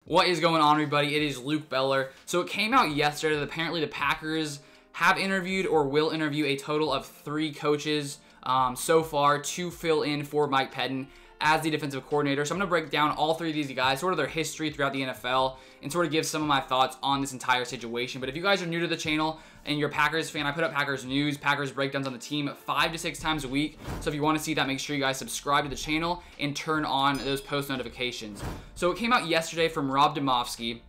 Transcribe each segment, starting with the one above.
What is going on, everybody? It is Luke Beller. So it came out yesterday that apparently the Packers have interviewed or will interview a total of 3 coaches so far to fill in for Mike Pettine as the defensive coordinator. So I'm going to break down all 3 of these guys, sort of their history throughout the NFL, and sort of give some of my thoughts on this entire situation. But if you guys are new to the channel and you're a Packers fan, I put up Packers news, Packers breakdowns on the team 5 to 6 times a week. So if you want to see that, make sure you guys subscribe to the channel and turn on those post notifications. So it came out yesterday from Rob Demovsky,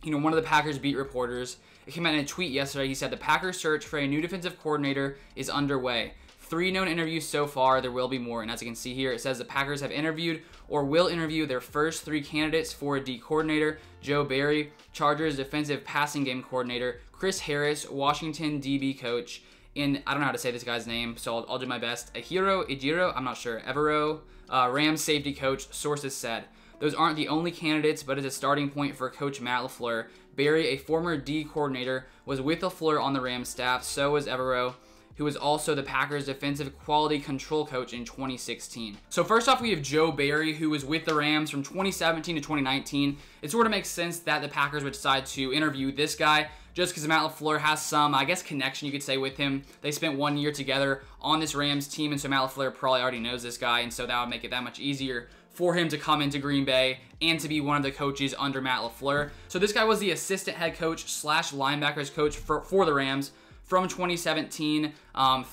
one of the Packers beat reporters. It came out in a tweet yesterday. He said the Packers search for a new defensive coordinator is underway. 3 known interviews so far. There will be more. And as you can see here, it says the Packers have interviewed or will interview their first 3 candidates for a D coordinator: Joe Barry, Chargers defensive passing game coordinator; Chris Harris, Washington DB coach; and I don't know how to say this guy's name, so I'll do my best. Ejiro, I'm not sure. Evero, Rams safety coach, sources said. Those aren't the only candidates, but as a starting point for Coach Matt LaFleur. Barry, a former D coordinator, was with LaFleur on the Rams staff. So was Evero, who was also the Packers defensive quality control coach in 2016. So first off, we have Joe Barry, who was with the Rams from 2017 to 2019. It sort of makes sense that the Packers would decide to interview this guy just because Matt LaFleur has some, I guess, connection, you could say, with him. They spent 1 year together on this Rams team, and so Matt LaFleur probably already knows this guy, and so that would make it that much easier for him to come into Green Bay and to be one of the coaches under Matt LaFleur. So this guy was the assistant head coach / linebackers coach for the Rams from 2017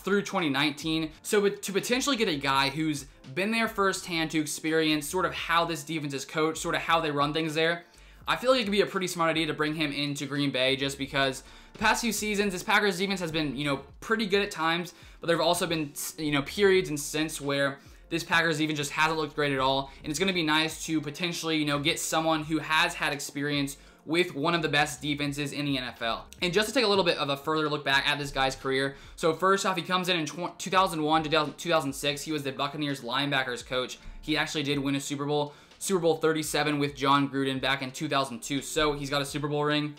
through 2019. So to potentially get a guy who's been there firsthand to experience sort of how this defense is coached, sort of how they run things there, I feel like it could be a pretty smart idea to bring him into Green Bay, just because the past few seasons, this Packers defense has been, pretty good at times, but there have also been, periods and stints where this Packers defense just hasn't looked great at all, and it's going to be nice to potentially, get someone who has had experience with one of the best defenses in the NFL. And just to take a little bit of a further look back at this guy's career, so first off, he comes in 2001 to 2006. He was the Buccaneers linebackers coach. He actually did win a Super Bowl 37 with John Gruden back in 2002. So he's got a Super Bowl ring,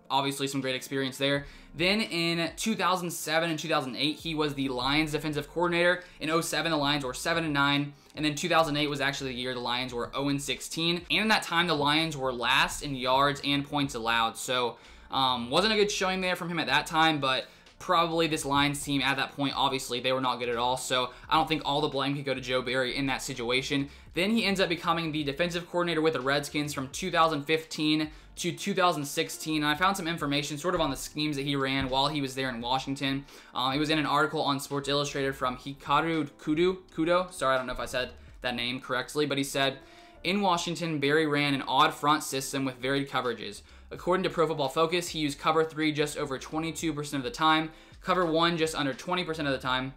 obviously some great experience there. Then in 2007 and 2008, he was the Lions defensive coordinator. In 2007, the Lions were 7-9. And then 2008 was actually the year the Lions were 0-16. And in that time, the Lions were last in yards and points allowed. So wasn't a good showing there from him at that time, but probably this Lions team at that point, obviously, they were not good at all. So I don't think all the blame could go to Joe Barry in that situation. Then he ends up becoming the defensive coordinator with the Redskins from 2015 to 2016. And I found some information sort of on the schemes that he ran while he was there in Washington. It was in an article on Sports Illustrated from Hikaru Kudo. Sorry, I don't know if I said that name correctly, but he said, in Washington, Barry ran an odd front system with varied coverages. According to Pro Football Focus, he used cover 3 just over 22% of the time, cover 1 just under 20% of the time,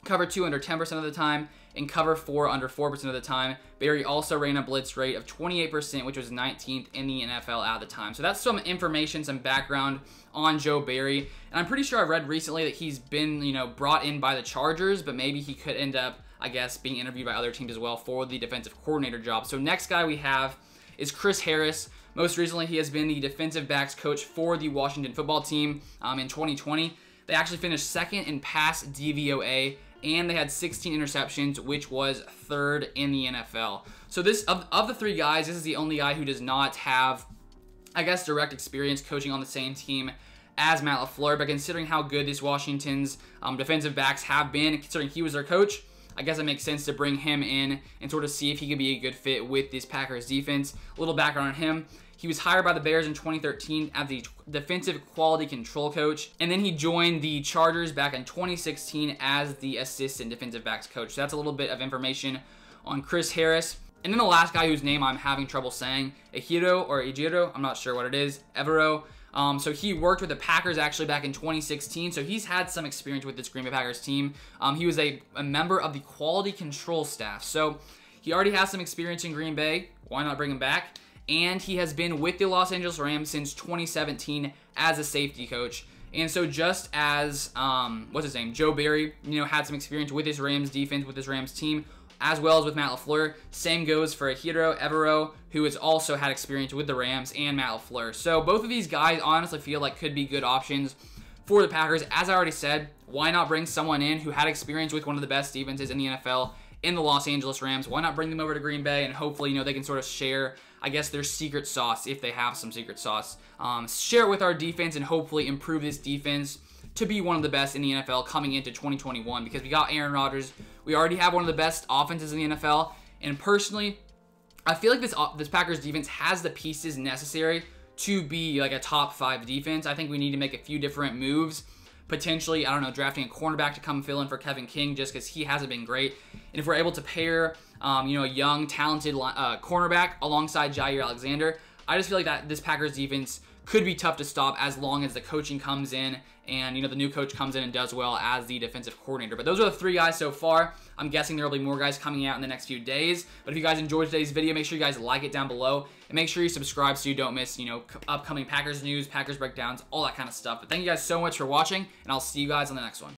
cover 2 under 10% of the time, and cover 4 under 4% of the time. Barry also ran a blitz rate of 28%, which was 19th in the NFL at the time. So that's some information, some background on Joe Barry. And I'm pretty sure I read recently that he's been, brought in by the Chargers, but maybe he could end up, I guess, being interviewed by other teams as well for the defensive coordinator job. So next guy we have is Chris Harris. Most recently, he has been the defensive backs coach for the Washington football team in 2020. They actually finished 2nd in pass DVOA, and they had 16 interceptions, which was 3rd in the NFL. So this of the 3 guys, this is the only guy who does not have, I guess, direct experience coaching on the same team as Matt LaFleur. But considering how good this Washington's defensive backs have been, considering he was their coach, I guess it makes sense to bring him in and sort of see if he could be a good fit with this Packers defense. A little background on him. He was hired by the Bears in 2013 as the defensive quality control coach, and then he joined the Chargers back in 2016 as the assistant defensive backs coach. So that's a little bit of information on Chris Harris. And then the last guy whose name I'm having trouble saying, Ejiro, I'm not sure what it is, Evero. So he worked with the Packers actually back in 2016, so he's had some experience with this Green Bay Packers team. He was a member of the quality control staff, so he already has some experience in Green Bay. Why not bring him back? And he has been with the Los Angeles Rams since 2017 as a safety coach. And so just as, Joe Barry, had some experience with this Rams defense, with this Rams team, as well as with Matt LaFleur. Same goes for Evero, who has also had experience with the Rams and Matt LaFleur. So both of these guys honestly feel like could be good options for the Packers. As I already said, why not bring someone in who had experience with one of the best defenses in the NFL in the Los Angeles Rams? Why not bring them over to Green Bay and hopefully, they can sort of share, I guess, their secret sauce, if they have some secret sauce. Share it with our defense and hopefully improve this defense to be one of the best in the NFL coming into 2021, because we got Aaron Rodgers. We already have one of the best offenses in the NFL, and personally, I feel like this Packers defense has the pieces necessary to be like a top 5 defense. I think we need to make a few different moves. Potentially, I don't know, drafting a cornerback to come fill in for Kevin King just because he hasn't been great. And if we're able to pair, a young, talented cornerback alongside Jair Alexander, I just feel like that this Packers defense could be tough to stop as long as the coaching comes in and, the new coach comes in and does well as the defensive coordinator. But those are the 3 guys so far. I'm guessing there will be more guys coming out in the next few days. But if you guys enjoyed today's video, make sure you guys like it down below. And make sure you subscribe so you don't miss, upcoming Packers news, Packers breakdowns, all that kind of stuff. But thank you guys so much for watching, and I'll see you guys on the next one.